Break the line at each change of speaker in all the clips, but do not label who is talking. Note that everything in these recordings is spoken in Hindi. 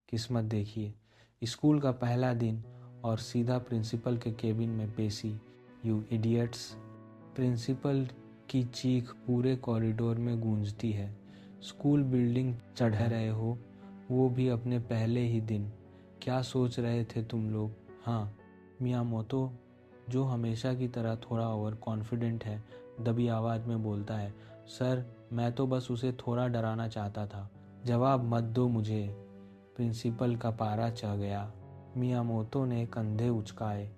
किस्मत देखिए, स्कूल का पहला दिन और सीधा प्रिंसिपल के केबिन में पेशी। You idiots. प्रिंसिपल की चीख पूरे कॉरिडोर में गूंजती है। स्कूल बिल्डिंग चढ़ रहे हो, वो भी अपने पहले ही दिन। क्या सोच रहे थे तुम लोग? हाँ, मियामोतो, जो हमेशा की तरह थोड़ा ओवर कॉन्फिडेंट है, दबी आवाज़ में बोलता है। सर, मैं तो बस उसे थोड़ा डराना चाहता था। जवाब मत दो मुझे। प्रिंसिपल का पारा चढ़ गया। मियामोतो ने कंधे उचकाए।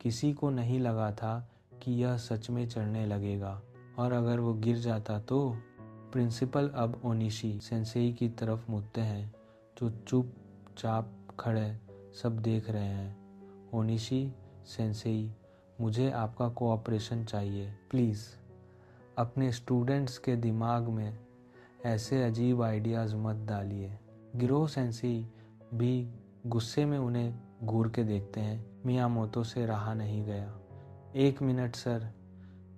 किसी को नहीं लगा था कि यह सच में चढ़ने लगेगा, और अगर वो गिर जाता तो? प्रिंसिपल अब ओनिशी सेंसेई की तरफ मुड़ते हैं, जो चुपचाप खड़े सब देख रहे हैं। ओनिशी सेंसेई, मुझे आपका कोऑपरेशन चाहिए, प्लीज़। अपने स्टूडेंट्स के दिमाग में ऐसे अजीब आइडियाज़ मत डालिए। गिरोह सेंसेई भी गुस्से में उन्हें घूर के देखते हैं। मियामोतो से रहा नहीं गया। 1 मिनट सर,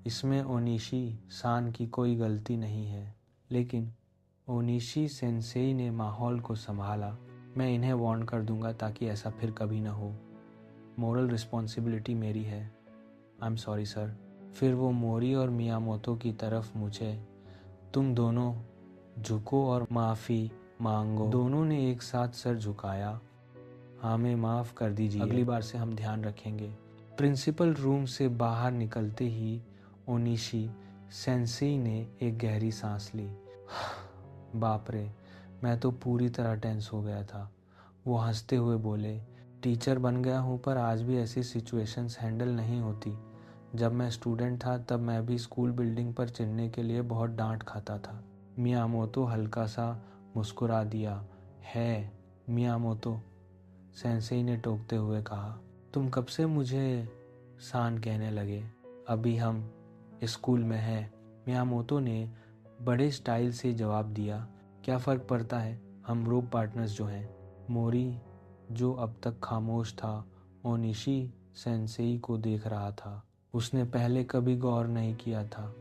इसमें ओनिशी सान की कोई गलती नहीं है। लेकिन ओनिशी सेंसेई ने माहौल को संभाला। मैं इन्हें वार्न कर दूंगा ताकि ऐसा फिर कभी ना हो। मोरल रिस्पॉन्सिबिलिटी मेरी है। I am sorry sir. फिर वो मोरी और मियामोतो की तरफ मुझे, तुम दोनों झुको और माफ़ी मांगो। दोनों ने एक साथ सर झुकाया। हमें माफ़ कर दीजिए, अगली बार से हम ध्यान रखेंगे। प्रिंसिपल रूम से बाहर निकलते ही ओनिशी सेंसेई ने एक गहरी सांस ली। बाप रे, मैं तो पूरी तरह टेंस हो गया था। वो हंसते हुए बोले, टीचर बन गया हूँ पर आज भी ऐसी सिचुएशंस हैंडल नहीं होती। जब मैं स्टूडेंट था तब मैं भी स्कूल बिल्डिंग पर चढ़ने के लिए बहुत डांट खाता था। मियामोतो हल्का सा मुस्कुरा दिया। है मियामोतो, सेंसेई ने टोकते हुए कहा। तुम कब से मुझे सान कहने लगे? अभी हम स्कूल में हैं। मियामोतो ने बड़े स्टाइल से जवाब दिया। क्या फ़र्क पड़ता है, हम रोप पार्टनर्स जो हैं। मोरी, जो अब तक खामोश था, ओनिशी सेंसेई को देख रहा था। उसने पहले कभी गौर नहीं किया था,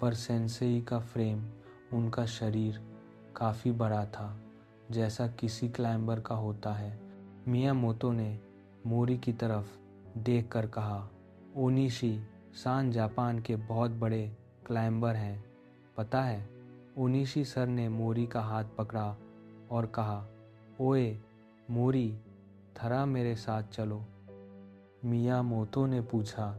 पर सेंसेई का फ्रेम, उनका शरीर काफ़ी बड़ा था, जैसा किसी क्लाइंबर का होता है। मियामोतो ने मोरी की तरफ देख कर कहा, ओनिशी सान जापान के बहुत बड़े क्लाइंबर हैं, पता है? ओनिशी सर ने मोरी का हाथ पकड़ा और कहा, ओए मोरी, थरा मेरे साथ चलो। मियामोतो ने पूछा,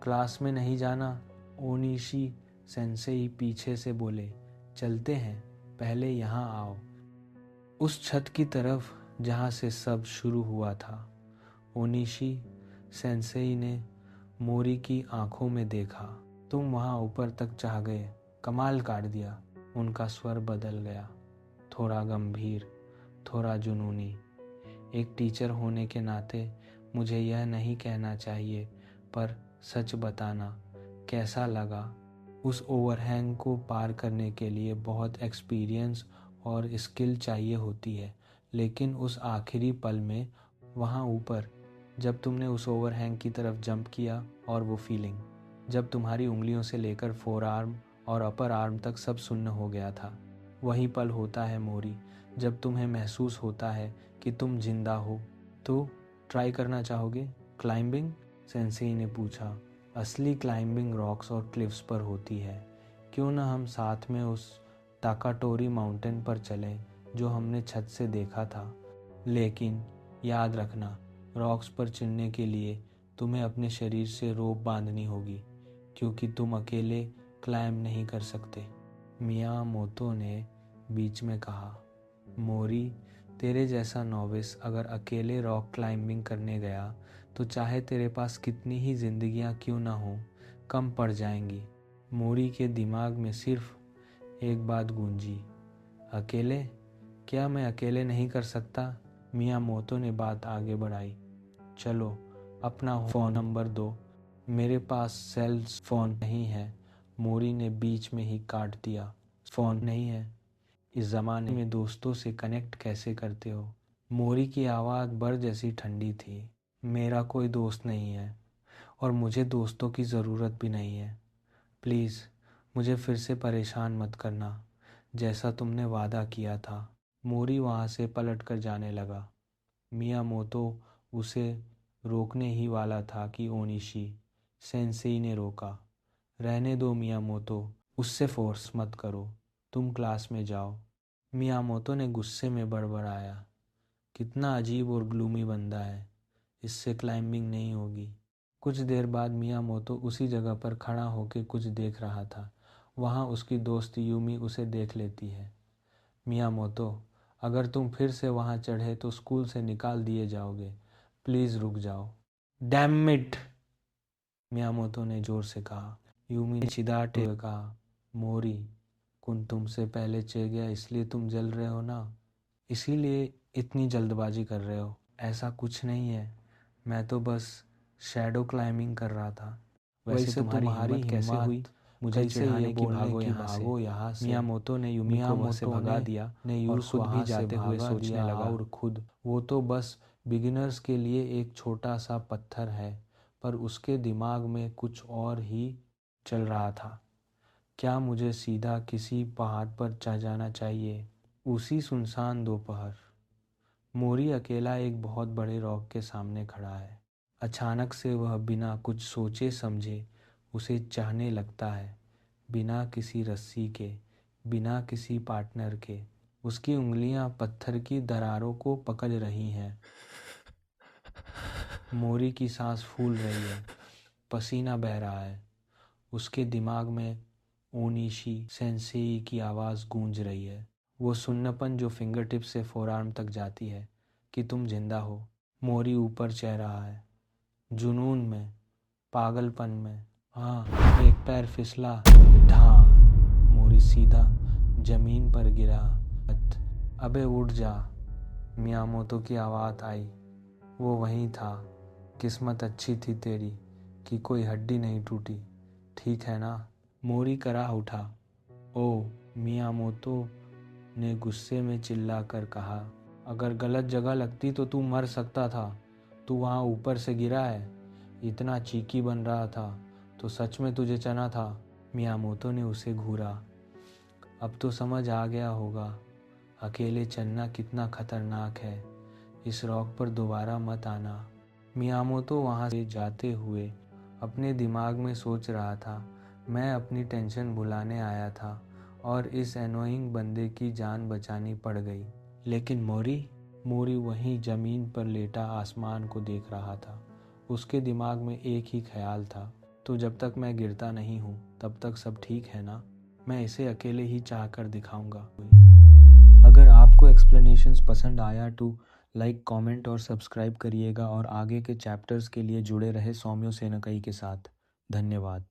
क्लास में नहीं जाना? ओनिशी सेंसेई पीछे से बोले, चलते हैं, पहले यहाँ आओ। उस छत की तरफ जहाँ से सब शुरू हुआ था। ओनिशी सेंसेई ने मोरी की आंखों में देखा। तुम वहाँ ऊपर तक चाह गए, कमाल काट दिया। उनका स्वर बदल गया, थोड़ा गंभीर, थोड़ा जुनूनी। एक टीचर होने के नाते मुझे यह नहीं कहना चाहिए, पर सच बताना, कैसा लगा? उस ओवरहैंग को पार करने के लिए बहुत एक्सपीरियंस और स्किल चाहिए होती है, लेकिन उस आखिरी पल में वहाँ ऊपर, जब तुमने उस ओवरहैंग की तरफ जंप किया, और वो फीलिंग जब तुम्हारी उंगलियों से लेकर फोर आर्म और अपर आर्म तक सब सुन्न हो गया था, वही पल होता है मोरी, जब तुम्हें महसूस होता है कि तुम जिंदा हो। तो ट्राई करना चाहोगे क्लाइंबिंग? सेंसेई ने पूछा। असली क्लाइंबिंग रॉक्स और क्लिफ्स पर होती है। क्यों ना हम साथ में उस ताकाटोरी माउंटेन पर चलें जो हमने छत से देखा था। लेकिन याद रखना, रॉक्स पर चढ़ने के लिए तुम्हें अपने शरीर से रोप बांधनी होगी, क्योंकि तुम अकेले क्लाइंब नहीं कर सकते। मियामोतो ने बीच में कहा, मोरी, तेरे जैसा नॉविस अगर अकेले रॉक क्लाइंबिंग करने गया तो चाहे तेरे पास कितनी ही जिंदगियां क्यों ना हो, कम पड़ जाएंगी। मोरी के दिमाग में सिर्फ एक बात गूंजी, अकेले? क्या मैं अकेले नहीं कर सकता? मियामोतो ने बात आगे बढ़ाई। चलो अपना फ़ोन नंबर दो, मेरे पास सेल फ़ोन नहीं है। मोरी ने बीच में ही काट दिया। फ़ोन नहीं है? इस ज़माने में दोस्तों से कनेक्ट कैसे करते हो? मोरी की आवाज़ बर्फ़ जैसी ठंडी थी। मेरा कोई दोस्त नहीं है, और मुझे दोस्तों की ज़रूरत भी नहीं है। प्लीज़ मुझे फिर से परेशान मत करना, जैसा तुमने वादा किया था। मोरी वहाँ से पलट कर जाने लगा। मियामोतो उसे रोकने ही वाला था कि ओनिशी सेंसेई ने रोका। रहने दो मियामोतो, उससे फोर्स मत करो, तुम क्लास में जाओ। मियामोतो ने गुस्से में बड़बड़ाया, कितना अजीब और ग्लूमी बंदा है, इससे क्लाइंबिंग नहीं होगी। कुछ देर बाद मियामोतो उसी जगह पर खड़ा होकर कुछ देख रहा था। वहाँ उसकी दोस्त यूमी उसे देख लेती है। मियामोतो, अगर तुम फिर से वहाँ चढ़े तो स्कूल से निकाल दिए जाओगे, प्लीज़ रुक जाओ। डैम इट, मियामोतो ने जोर से कहा। यूमी ने चिढ़ाते हुए कहा, मोरी कुन तुमसे पहले चढ़ गया इसलिए तुम जल रहे हो ना, इसीलिए इतनी जल्दबाजी कर रहे हो। ऐसा कुछ नहीं है, मैं तो बस शैडो क्लाइंबिंग कर रहा था। वैसे तुम्हारी हिम्मत कैसे हुई मुझे चिढ़ाने की, भागो यहाँ से। मियामोतो ने यूमी को वहाँ से भगा दिया और खुद भी जाते हुए सोचने लगा, और खुद वो तो बस बिगिनर्स के लिए एक छोटा सा पत्थर है, पर उसके दिमाग में कुछ और ही चल रहा था। क्या मुझे सीधा किसी पहाड़ पर चढ़ जाना चाहिए? उसी सुनसान दोपहर मोरी अकेला एक बहुत बड़े रॉक के सामने खड़ा है। अचानक से वह बिना कुछ सोचे समझे उसे चाहने लगता है, बिना किसी रस्सी के, बिना किसी पार्टनर के। उसकी उंगलियां पत्थर की दरारों को पकड़ रही हैं। मोरी की सांस फूल रही है, पसीना बह रहा है। उसके दिमाग में ओनिशी सेंसेई की आवाज़ गूंज रही है, वो सुन्नपन जो फिंगर टिप से फोरआर्म तक जाती है, कि तुम जिंदा हो। मोरी ऊपर चढ़ रहा है, जुनून में, पागलपन में। हाँ, एक पैर फिसला, ढां, मोरी सीधा जमीन पर गिरा। अबे उठ जा, मियामोतो की आवाज़ आई। वो वहीं था। किस्मत अच्छी थी तेरी कि कोई हड्डी नहीं टूटी, ठीक है ना? मोरी करा उठा। ओ, मियामोतो ने गुस्से में चिल्लाकर कहा, अगर गलत जगह लगती तो तू मर सकता था। तू वहाँ ऊपर से गिरा है, इतना चीकी बन रहा था तो सच में तुझे चना था। मियामोतो ने उसे घूरा। अब तो समझ आ गया होगा अकेले चलना कितना खतरनाक है। इस रॉक पर दोबारा मत आना। मियामोतो वहाँ से जाते हुए अपने दिमाग में सोच रहा था, मैं अपनी टेंशन भुलाने आया था और इस एनोइंग बंदे की जान बचानी पड़ गई। लेकिन मोरी वहीं ज़मीन पर लेटा आसमान को देख रहा था। उसके दिमाग में एक ही ख्याल था, तो जब तक मैं गिरता नहीं हूँ तब तक सब ठीक है ना? मैं इसे अकेले ही चाह कर दिखाऊंगा। अगर आपको एक्सप्लेनेशंस पसंद आया तो लाइक, कमेंट और सब्सक्राइब करिएगा और आगे के चैप्टर्स के लिए जुड़े रहे सौम्यो सेनकई के साथ। धन्यवाद।